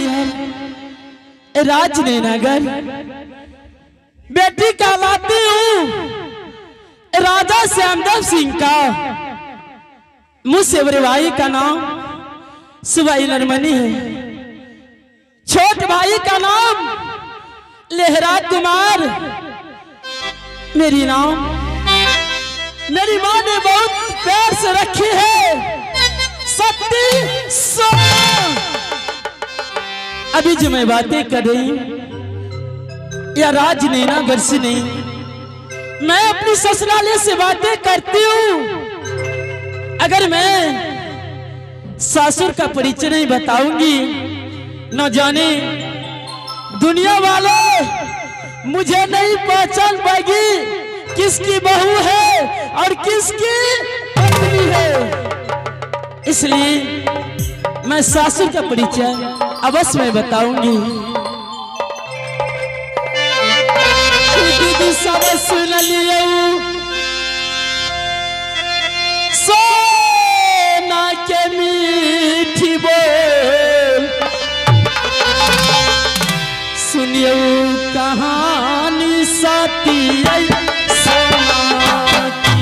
नैहर राजनगर बेटी कहलाती हूँ राजा श्यामदेव सिंह का। मुझसे बड़े भाई का नाम सुबाई नरमनी है, छोट भाई का नाम लहरा कुमार। मेरी माँ ने बहुत प्यार से रखी है सती सोना। अभी जो मैं बातें कर रही या राजनगर से नहीं, मैं अपनी ससुराले से बातें करती हूँ। अगर मैं सासुर का परिचय नहीं बताऊंगी, न जाने दुनिया वाले मुझे नहीं पहचान पाएगी किसकी बहू है और किसकी पत्नी है। इसलिए मैं सासुर का परिचय अवश्य मैं बताऊंगी। सब सुन लियो सोना के मीठी बोल, सुनियो कहानी साथी सोना की।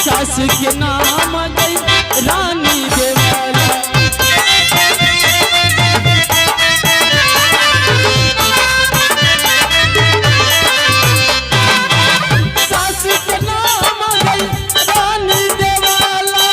सास के नाम गई रानी देवाला, सास के नाम गई रानी देवाला।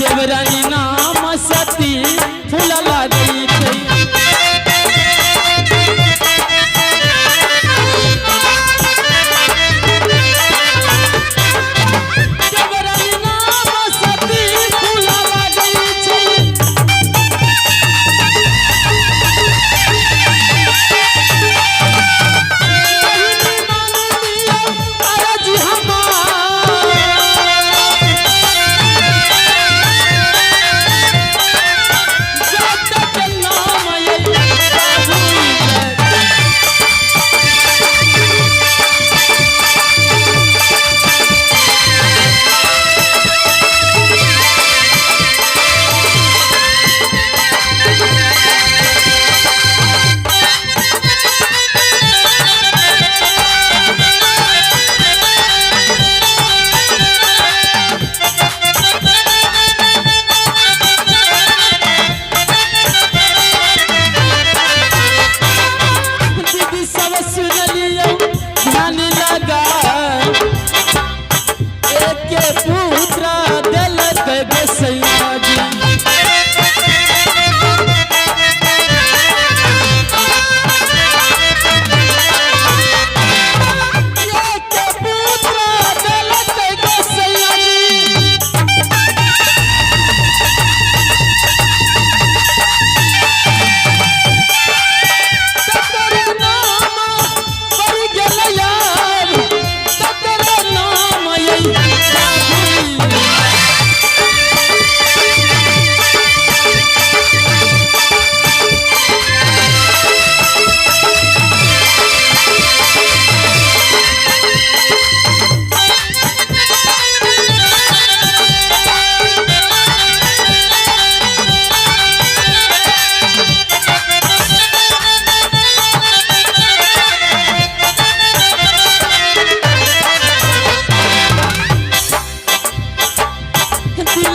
देवरानी नाम सती फूल लगी थी, देवरानी नाम सती फूल लगी थी। जब तक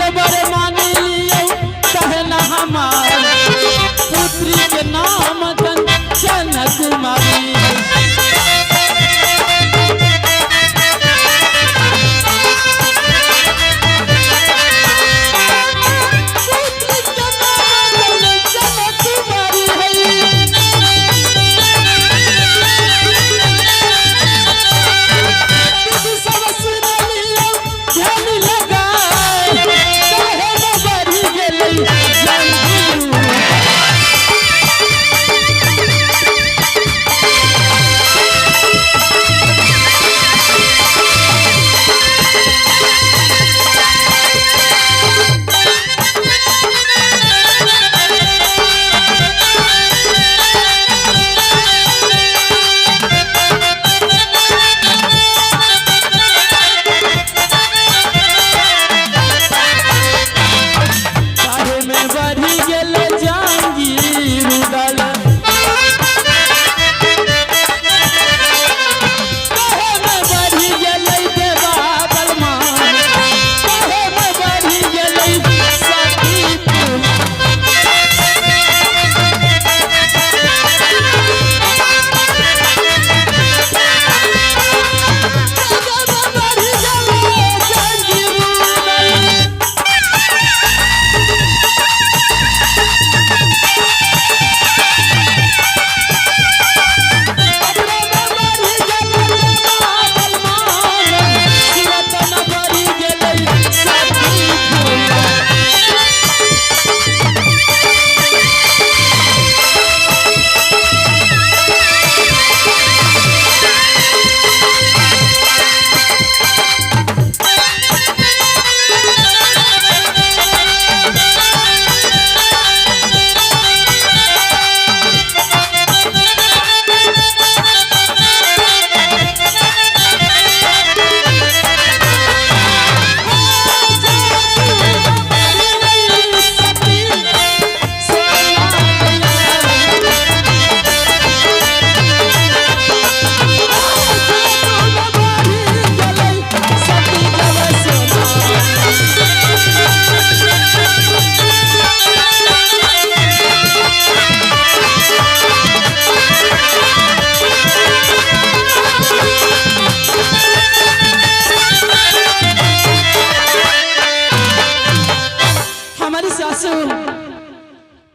देवर मान लियो कहना हमार पुत्री के नाम कंचन कुमारी।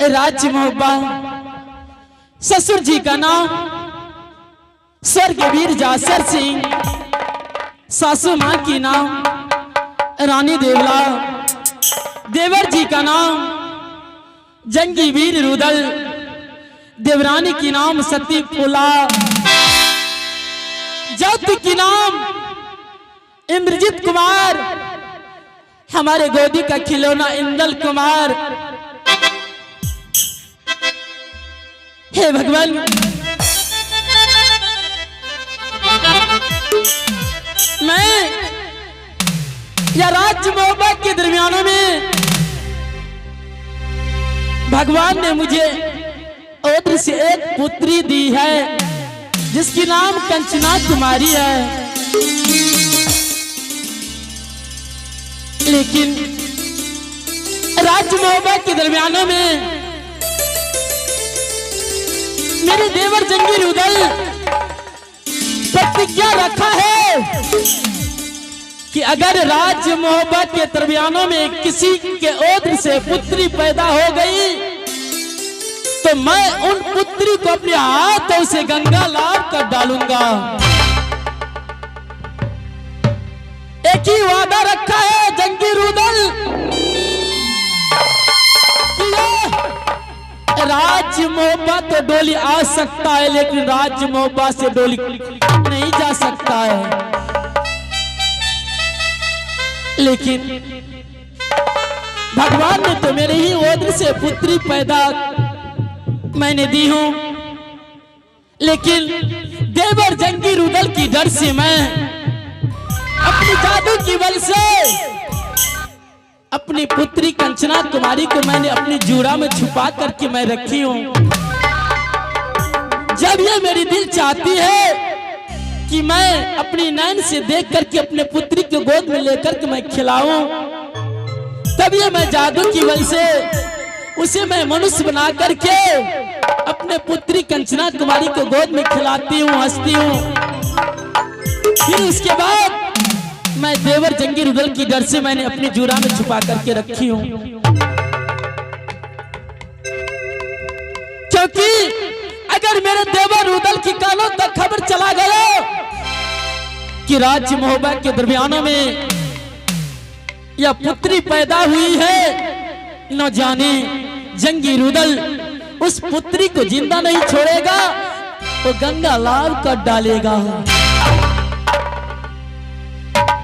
राज्य मोहब्बा ससुर जी का नाम स्वर्गीय वीर जासर सिंह, सासू मां की नाम रानी देवला, देवर जी का नाम जंगी वीर रुदल, देवरानी की नाम सती फुला, ज्योति की नाम इंद्रजीत कुमार, हमारे गोदी का खिलौना इंदल कुमार। हे भगवान, मैं या राज्य मोहब्बत के दरमियानों में भगवान ने मुझे ओद्र से एक पुत्री दी है जिसकी नाम कंचना कुमारी है, लेकिन राज्य मोहब्बत के दरमियानों में मेरे देवर जंगी रुदल प्रतिज्ञा रखा है कि अगर राज्य मोहब्बत के दरमियानों में किसी के ओद्र से पुत्री पैदा हो गई तो मैं उन पुत्री को अपने हाथों से गंगा लाभ कर डालूंगा। एक ही वादा रखा है जंगी रुदल, राज्य मोहब्बत तो डोली आ सकता है लेकिन राज्य मोहब्बत से डोली नहीं जा सकता है। लेकिन भगवान ने तो मेरे ही ओद्र से पुत्री पैदा मैंने दी हूं, लेकिन देवर जंगी रुदल की डर से मैं अपनी जादू की बल से अपनी पुत्री कंचना कुमारी को मैंने अपनी जूड़ा में छुपा करके मैं रखी हूं। जब ये मेरी दिल चाहती है कि मैं अपनी नैन से देख करके अपने पुत्री को गोद में लेकर के मैं खिलाऊं, तब जब ये मैं जादू की वजह से उसे मैं मनुष्य बना करके अपने पुत्री कंचना कुमारी को गोद में खिलाती हूँ, हंसती हूँ। फिर उसके बाद मैं देवर जंगी रुदल की डर से मैंने अपनी जूरा में छुपा करके रखी हूँ, क्योंकि अगर मेरे देवर रुदल की कानों तक खबर चला गया कि राज्य महोबा के दरमियानों में यह पुत्री पैदा हुई है, न जाने जंगी रुदल उस पुत्री को जिंदा नहीं छोड़ेगा, वो गंगा लाल कर डालेगा।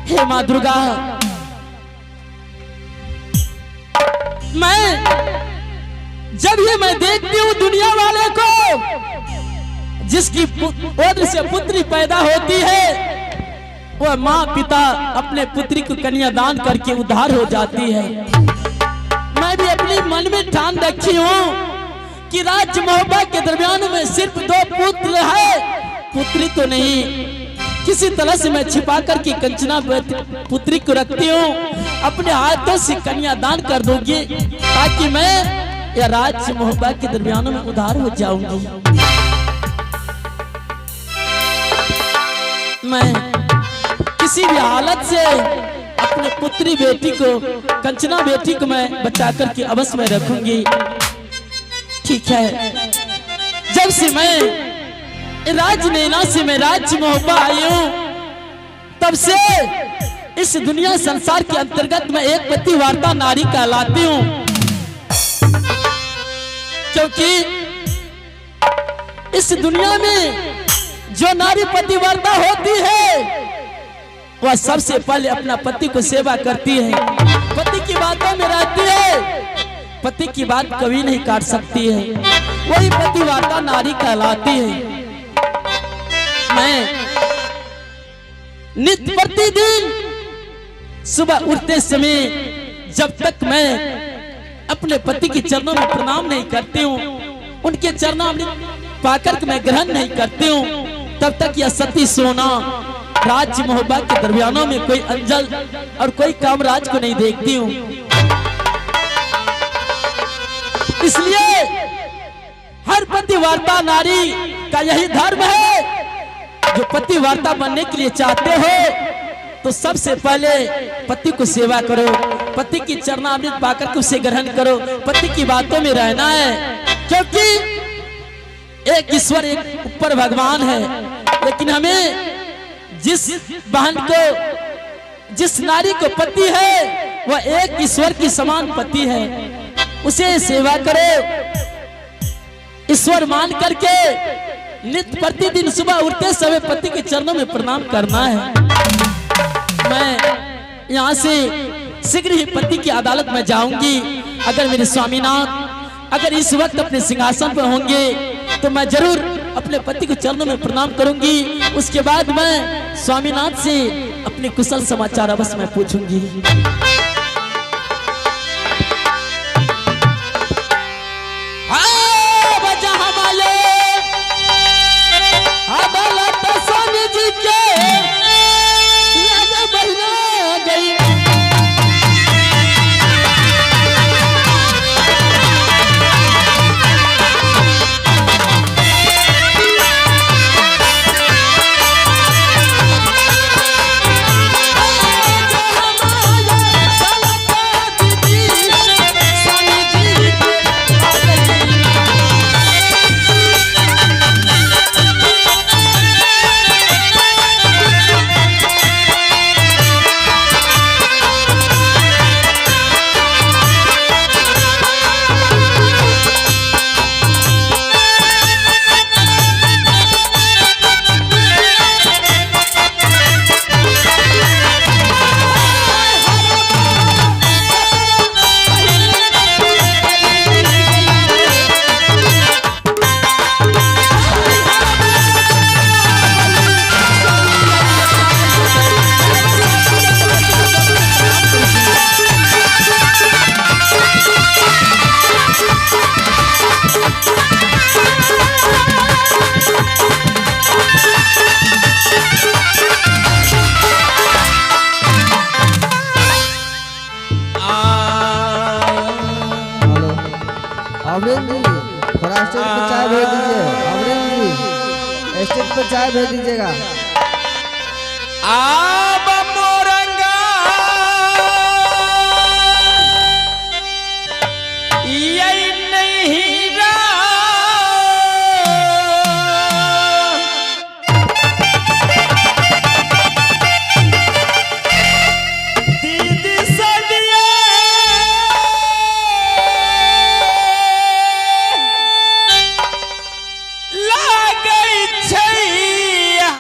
हे मां दुर्गा, जब ये मैं देखती हूँ दुनिया वाले को जिसकी ओर से पुत्री पैदा होती है, वह माँ पिता अपने पुत्री को कन्यादान करके उद्धार हो जाती है। मैं भी अपने मन में ठान रखी हूँ कि राज्य महोबा के दरमियान में सिर्फ 2 पुत्र है, पुत्री तो नहीं। किसी तरह से मैं छिपा करके कंचना पुत्री को रखती हूँ, अपने हाथों से कन्यादान कर दूंगी ताकि मैं या राज्य महोबा के दरमियान में उद्धार हो जाऊंगी। मैं किसी भी हालत से अपने पुत्री बेटी को, कंचना बेटी को मैं बचा करके अवश्य में रखूंगी। ठीक है, जब से मैं राजनैना से मैं राज्य महोबा आई हूं, तब से इस दुनिया संसार के अंतर्गत मैं एक पतिवार्ता नारी कहलाती हूं, क्योंकि इस दुनिया में जो नारी पतिवार्ता होती है वह सबसे पहले अपना पति को सेवा करती है, पति की बातों में रहती है, पति की बात कभी नहीं काट सकती है, वही पतिवार्ता नारी कहलाती है। मैं नित्य प्रतिदिन सुबह उठते समय जब तक मैं अपने पति के चरणों में प्रणाम नहीं करती हूँ, उनके चरणामृत पाकर मैं ग्रहण नहीं करती हूँ, तब तक यह सती सोना राज्य महोबा के दरमियानों में कोई अंजल और कोई कामराज को नहीं देखती हूँ। इसलिए हर पतिवार्ता नारी का यही धर्म है, जो पतिवार्ता बनने के लिए चाहते हो तो सबसे पहले पति को सेवा करो, पति की चरणामृत पाकर के उसे ग्रहण करो, पति की बातों में रहना है, क्योंकि एक ईश्वर, एक ऊपर भगवान है, लेकिन हमें जिस बहन को, जिस नारी को पति है वह एक ईश्वर की समान पति है, उसे सेवा करो, ईश्वर मान करके नित्य प्रतिदिन सुबह उठते समय पति के चरणों में प्रणाम करना है। मैं यहाँ से शीघ्र ही पति की अदालत में जाऊंगी। अगर मेरे स्वामीनाथ अगर इस वक्त अपने सिंहासन पर होंगे तो मैं जरूर अपने पति को चरणों में प्रणाम करूंगी। उसके बाद मैं स्वामीनाथ से अपने कुशल समाचार अवश्य मैं पूछूंगी। अमरेंद्र जी थोड़ा स्टेज पर चाय भेज दीजिए। अमरेंद्र जी स्टेज पर चाय भेज दीजिएगा।